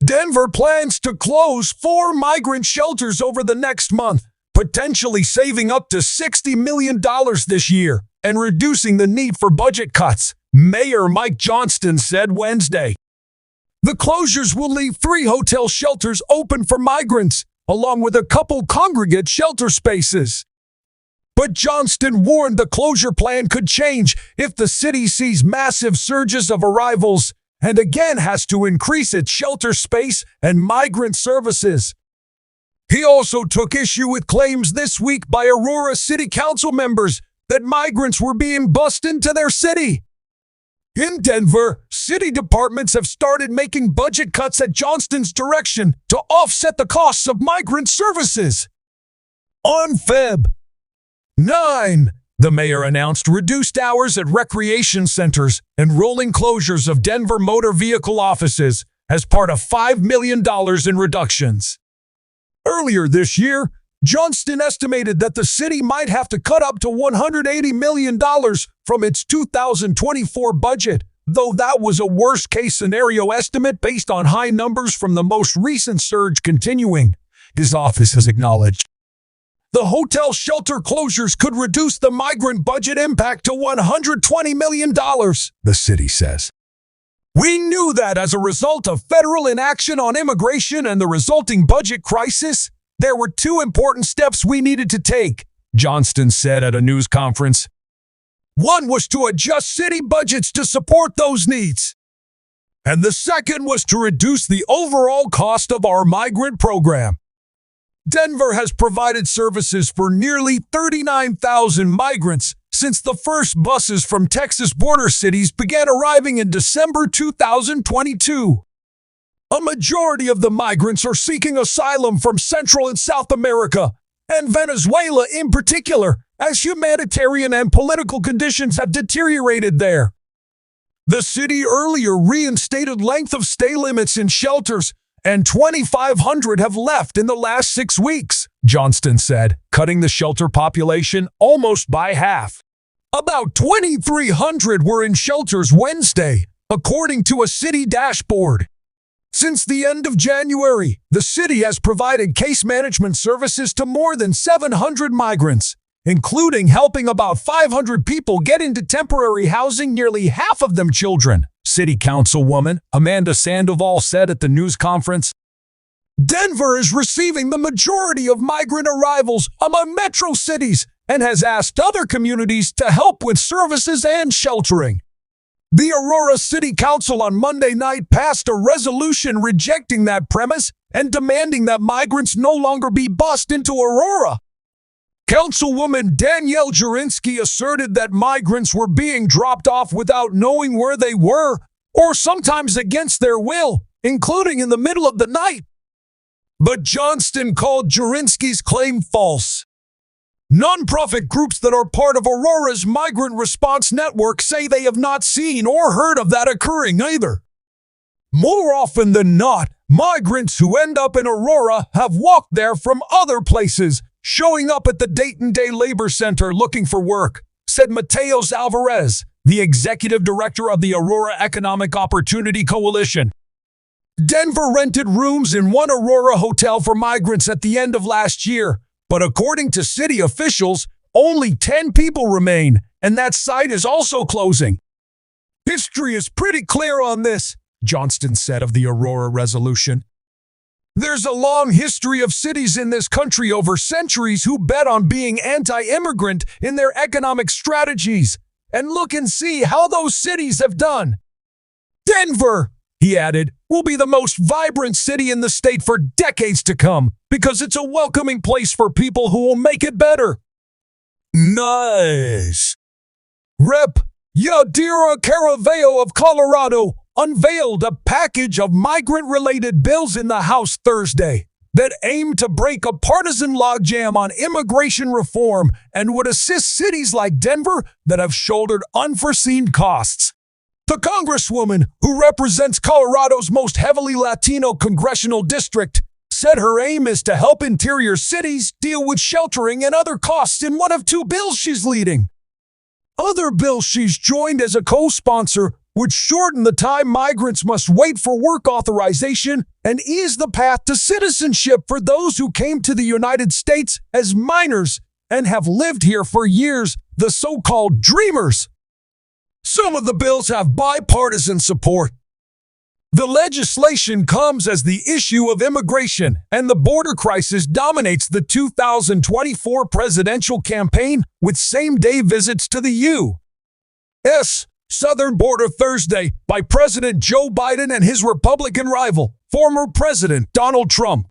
Denver plans to close 4 migrant shelters over the next month, potentially saving up to $60 million this year and reducing the need for budget cuts, Mayor Mike Johnston said Wednesday. The closures will leave 3 hotel shelters open for migrants, along with a couple congregate shelter spaces. But Johnston warned the closure plan could change if the city sees massive surges of arrivals and again has to increase its shelter space and migrant services. He also took issue with claims this week by Aurora City Council members that migrants were being bussed into their city. In Denver, city departments have started making budget cuts at Johnston's direction to offset the costs of migrant services. On Feb. 9, the mayor announced reduced hours at recreation centers and rolling closures of Denver motor vehicle offices as part of $5 million in reductions. Earlier this year, Johnston estimated that the city might have to cut up to $180 million from its 2024 budget, though that was a worst-case scenario estimate based on high numbers from the most recent surge continuing, his office has acknowledged. The hotel shelter closures could reduce the migrant budget impact to $120 million, the city says. We knew that as a result of federal inaction on immigration and the resulting budget crisis, there were 2 important steps we needed to take, Johnston said at a news conference. One was to adjust city budgets to support those needs. And the second was to reduce the overall cost of our migrant program. Denver has provided services for nearly 39,000 migrants since the first buses from Texas border cities began arriving in December 2022. A majority of the migrants are seeking asylum from Central and South America, and Venezuela in particular, as humanitarian and political conditions have deteriorated there. The city earlier reinstated length of stay limits in shelters, and 2,500 have left in the last 6 weeks, Johnston said, cutting the shelter population almost by half. About 2,300 were in shelters Wednesday, according to a city dashboard. Since the end of January, the city has provided case management services to more than 700 migrants, including helping about 500 people get into temporary housing, nearly half of them children, City Councilwoman Amanda Sandoval said at the news conference. Denver is receiving the majority of migrant arrivals among metro cities and has asked other communities to help with services and sheltering. The Aurora City Council on Monday night passed a resolution rejecting that premise and demanding that migrants no longer be bussed into Aurora. Councilwoman Danielle Jurinsky asserted that migrants were being dropped off without knowing where they were, or sometimes against their will, including in the middle of the night. But Johnston called Jurinsky's claim false. Nonprofit groups that are part of Aurora's Migrant Response Network say they have not seen or heard of that occurring either. More often than not, migrants who end up in Aurora have walked there from other places, showing up at the Dayton Day Labor Center looking for work, said Mateos Alvarez, the executive director of the Aurora Economic Opportunity Coalition. Denver rented rooms in one Aurora hotel for migrants at the end of last year, but according to city officials, only 10 people remain, and that site is also closing. History is pretty clear on this, Johnston said of the Aurora resolution. There's a long history of cities in this country over centuries who bet on being anti-immigrant in their economic strategies, and look and see how those cities have done. Denver, he added, will be the most vibrant city in the state for decades to come because it's a welcoming place for people who will make it better. Nice. Rep. Yadira Caraveo of Colorado unveiled a package of migrant-related bills in the House Thursday that aim to break a partisan logjam on immigration reform and would assist cities like Denver that have shouldered unforeseen costs. The congresswoman, who represents Colorado's most heavily Latino congressional district, said her aim is to help interior cities deal with sheltering and other costs in one of 2 bills she's leading. Other bills she's joined as a co-sponsor would shorten the time migrants must wait for work authorization and ease the path to citizenship for those who came to the United States as minors and have lived here for years, the so-called dreamers. Some of the bills have bipartisan support. The legislation comes as the issue of immigration and the border crisis dominates the 2024 presidential campaign with same-day visits to the U.S. southern border Thursday by President Joe Biden and his Republican rival, former President Donald Trump.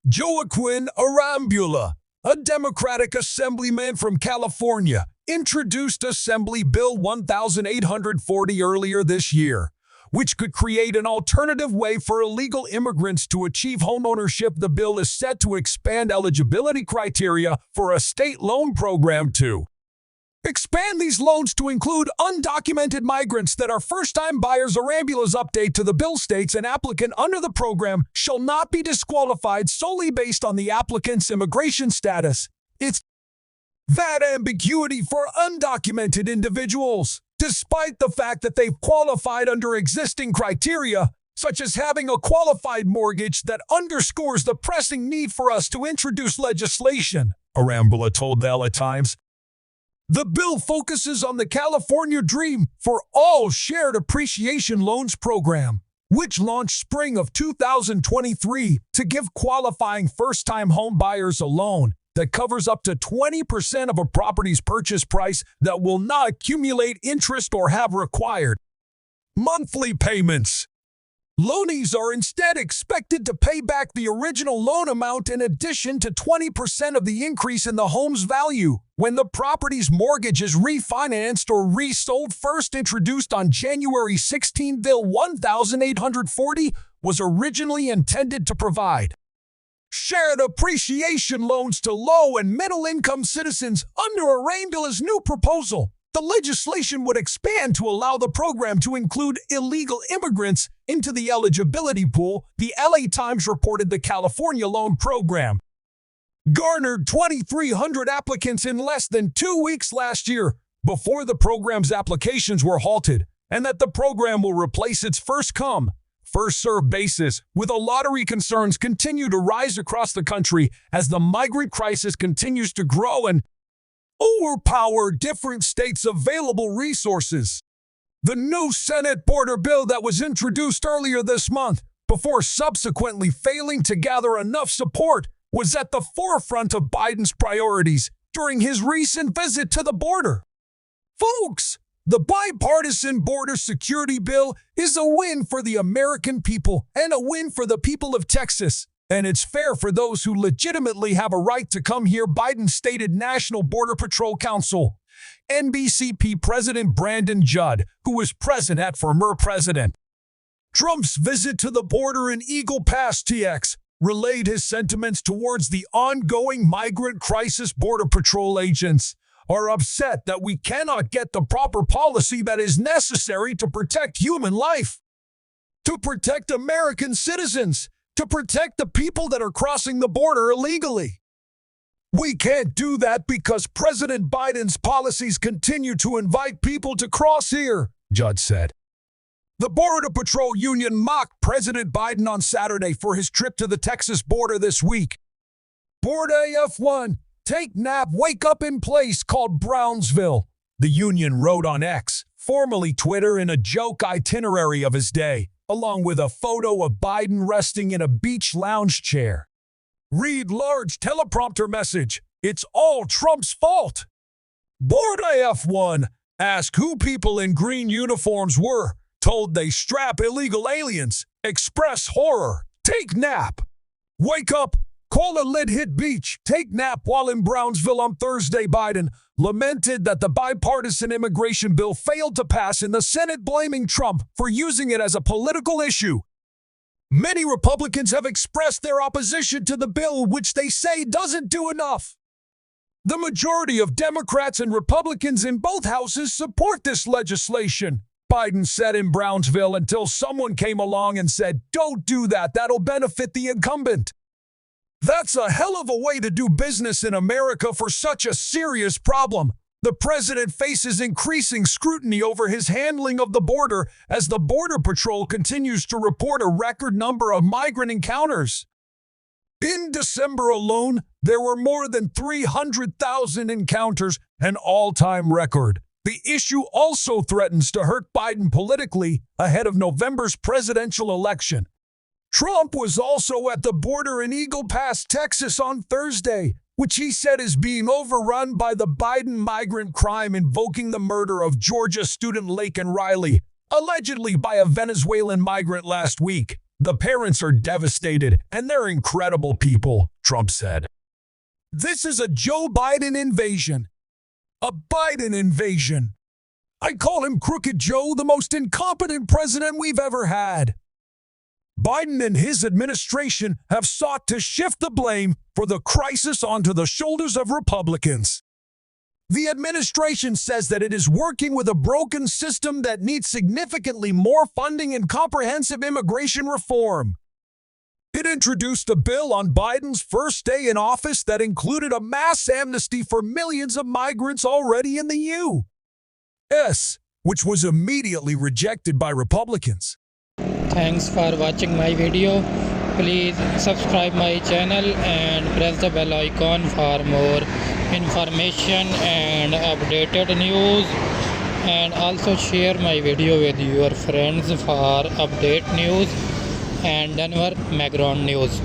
Joaquin Arambula, a Democratic assemblyman from California, introduced Assembly Bill 1840 earlier this year, which could create an alternative way for illegal immigrants to achieve homeownership. The bill is set to expand eligibility criteria for a state loan program to expand these loans to include undocumented migrants that are first-time buyers. Arambula's update to the bill states an applicant under the program shall not be disqualified solely based on the applicant's immigration status. It's that ambiguity for undocumented individuals, despite the fact that they've qualified under existing criteria, such as having a qualified mortgage, that underscores the pressing need for us to introduce legislation, Arambula told the LA Times. The bill focuses on the California Dream for All Shared Appreciation Loans program, which launched spring of 2023 to give qualifying first-time home buyers a loan that covers up to 20% of a property's purchase price that will not accumulate interest or have required monthly payments. Loanees are instead expected to pay back the original loan amount in addition to 20% of the increase in the home's value when the property's mortgage is refinanced or resold. First introduced on January 16, Bill 1840 was originally intended to provide shared appreciation loans to low and middle-income citizens. Under Arambula's new proposal, the legislation would expand to allow the program to include illegal immigrants into the eligibility pool. The LA Times reported the California loan program garnered 2,300 applicants in less than 2 weeks last year before the program's applications were halted, and that the program will replace its first-come, first-served basis, with a lottery. Concerns continue to rise across the country as the migrant crisis continues to grow and overpower different states' available resources. The new Senate border bill that was introduced earlier this month, before subsequently failing to gather enough support, was at the forefront of Biden's priorities during his recent visit to the border. Folks, the bipartisan border security bill is a win for the American people and a win for the people of Texas. And it's fair for those who legitimately have a right to come here, Biden stated. National Border Patrol Council NBCP President Brandon Judd, who was present at former President Trump's visit to the border in Eagle Pass, TX, relayed his sentiments towards the ongoing migrant crisis. Border Patrol agents are upset that we cannot get the proper policy that is necessary to protect human life, to protect American citizens, to protect the people that are crossing the border illegally. We can't do that because President Biden's policies continue to invite people to cross here, Judd said. The Border Patrol Union mocked President Biden on Saturday for his trip to the Texas border this week. Board AF1, take nap, wake up in place called Brownsville, the union wrote on X, formerly Twitter, in a joke itinerary of his day, along with a photo of Biden resting in a beach lounge chair. Read large teleprompter message, "It's all Trump's fault." Board AF1 asked who people in green uniforms were, told they strap illegal aliens, express horror, take nap, wake up, call a lead hit beach, take nap while in Brownsville on Thursday. Biden lamented that the bipartisan immigration bill failed to pass in the Senate, blaming Trump for using it as a political issue. Many Republicans have expressed their opposition to the bill, which they say doesn't do enough. The majority of Democrats and Republicans in both houses support this legislation, Biden said in Brownsville, until someone came along and said, "Don't do that, that'll benefit the incumbent." That's a hell of a way to do business in America for such a serious problem, The president faces increasing scrutiny over his handling of the border as the Border Patrol continues to report a record number of migrant encounters. In December alone, there were more than 300,000 encounters, an all-time record. The issue also threatens to hurt Biden politically ahead of November's presidential election. Trump was also at the border in Eagle Pass, Texas on Thursday, which he said is being overrun by the Biden migrant crime, invoking the murder of Georgia student Laken Riley, allegedly by a Venezuelan migrant last week. The parents are devastated, and they're incredible people, Trump said. This is a Joe Biden invasion. A Biden invasion. I call him Crooked Joe, the most incompetent president we've ever had. Biden and his administration have sought to shift the blame for the crisis onto the shoulders of Republicans. The administration says that it is working with a broken system that needs significantly more funding and comprehensive immigration reform. It introduced a bill on Biden's first day in office that included a mass amnesty for millions of migrants already in the U.S., which was immediately rejected by Republicans. Thanks for watching my video. Please subscribe my channel and press the bell icon for more information and updated news, and also share my video with your friends for update news and Denver migrant news.